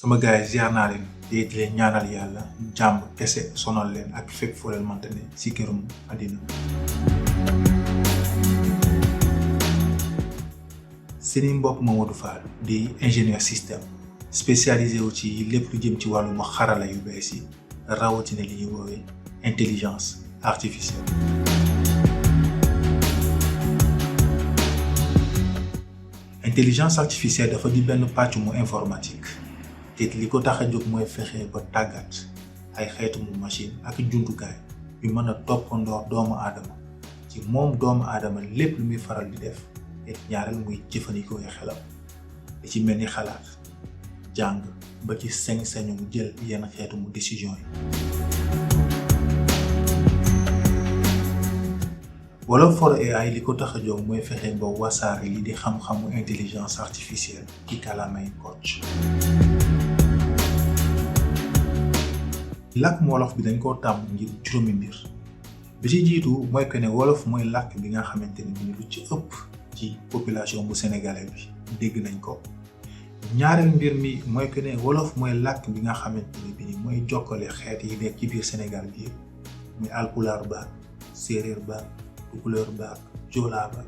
sama gars yi ziar naa leen te di leen ñaanal yàlla jàmm kese sonal leen ak fépp foo leen mënta ne si kërum àddina. seeni mbokk Mamadou Fall di ingénieur système spécialisé wu ci lépp lu jëm ci wàllum xarala yu bees yi rawatina li ñuy woowee intelligence artificielle. intelligence artificielle dafa di benn pàcc mu informatique te li ko tax a jóg mooy fexe ba tàggat ay xeetu mu machine ak jumtukaay yu mën a toppandoor doomu aadama ci moom doomu aadama lépp lu muy faral di def te ñaareel muy jëfandikoo xelam li ci mel ni xalaat jàng ba ci sañ-sañu mu jël yenn xeetu mu décision yi. Wolof for AI li ko tax a jóg mooy fexe ba wasaare li di xam-xamu intelligence artificielle ci kàllaamay Kocc. làkk wolof bi dañ koo tàmm ngir juróomi mbir bi ci jiitu mooy que ne wolof mooy làkk bi nga xamante ne bi lu ci ëpp ci population bu sénégalais bi dégg nañ ko. ñaareel mbir mi mooy que ne wolof mooy làkk bi nga xamante ne bi mooy jokkale xeet yi nekk ci biir Sénégal bi muy alpulaar ba séeréer ba tukulóor ba joolaa ba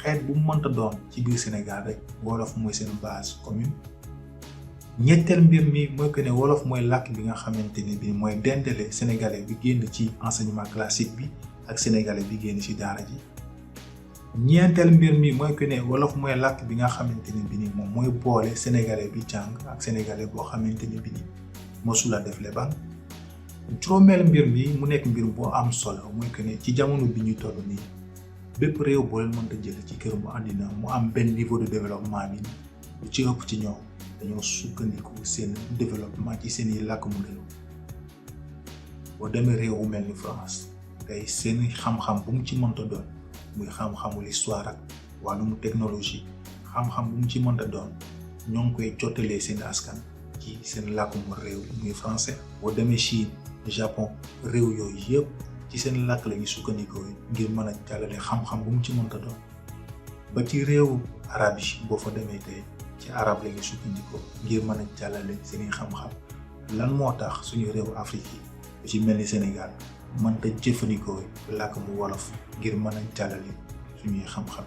xeet bu mu mënta doon ci biir Sénégal rek wolof mooy seen base commune. ñetteel mbir mi mooy que ne wolof mooy làkk bi nga xamante ne bi mooy dendale sénégalais bi génn ci enseignement classique bi ak sénégalais bi génn ci daara ji. ñeenteel mbir mi mooy que ne wolof mooy làkk bi nga xamante ne bi ni moom mooy boole sénégalais bi jàng ak sénégalais boo xamante ne bi ni mosula def leban. juróomeel mbir mi mu nekk mbir boo am solo mooy que ne ci jamono bi ñu toll nii bépp réew boo leen mënta jël ci kër mu àddina mu am benn niveau de développement bi lu ci ëpp ci ñoom dañoo sukkandiku seen développement ci seen i làkk mu réew. boo demee réew bu mel ni France tey seen xam-xam bu mu ci mënta doon muy xam-xamu l'histoire ak wàllum technologie xam-xam bu mu ci mënta doon ñoo ngi koy jottalee seen askan ci seen làkk mu réew muy français. boo demee Chine Japon réew yooyu yëpp ci seen làkk la ñuy sukkandikoo ngir mën a jàllale xam-xam bu mu ci mënta doon ba ci réewu arab yi boo fa demee tey ci arab la ñuy sukkandikoo ngir mën a jàllale seeni xam-xam. lan moo tax suñu réewu Afrique yi lu ci mel ni Sénégal mënta jëfandikoo làkk mu wolof ngir mën a jàllale suñuy xam-xam.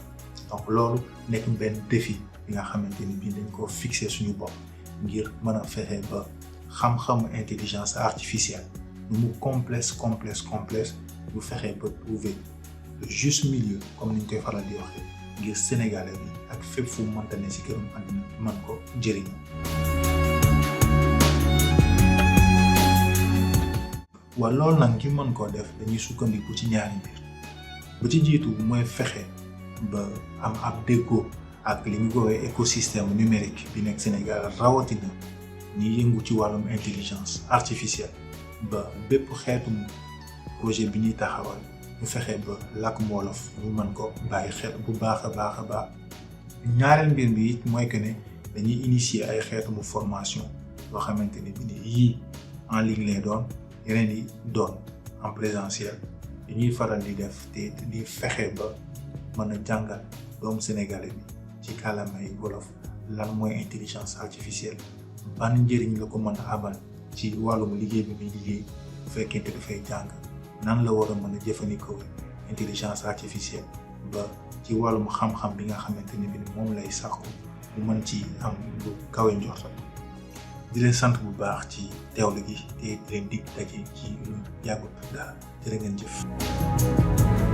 donc loolu nekk benn défi bi nga xamante ni bii dañ koo fixé suñu bopp ngir mën a fexe ba xam-xamu intelligence artificielle nu mu complexe bu fexe ba trouver le juste milieu comme ni ñu koy faral di waxee ngir sénégalais bi ak fépp fu mu mënta ne si kërum àddina mën ko jëriñu. waaye loolu nag ngir mën koo def dañuy sukkandiku ci ñaari mbir bu ci jiitu mooy fexe ba am ab déggoo ak li ñu woowee écosystème numérique bi nekk Sénégal rawatina ñi yëngu ci wàllum intelligence artificielle ba bépp xeetu projet bi ñuy taxawal ñu fexe ba làkk wolof ñu mën ko bàyyi xel bu baax a baax. ñaareel mbir bi it mooy que ne dañuy initier ay xeetu mu formation yoo xamante ne bi ni yii en ligne lay doon yeneen yi doon en présentiel dañuy faral di def te di fexe ba mën a jàngal doomu sénégalais bi ci kàllaamay wolof lan mooy intelligence artificielle ban njëriñ la ko mën a abal ci wàllum liggéey bi muy liggéey bu fekkente dafay jàng nan la war a mën a jëfandikoo intelligence artificielle ba ci wàllum xam-xam bi nga xamante ne bi moom lay sàkku mu mën ci am lu kawe njortam. di leen sant bu baax ci teewlu gi te di leen dig daje ci lu yàggut daal jërë ngeen jëf.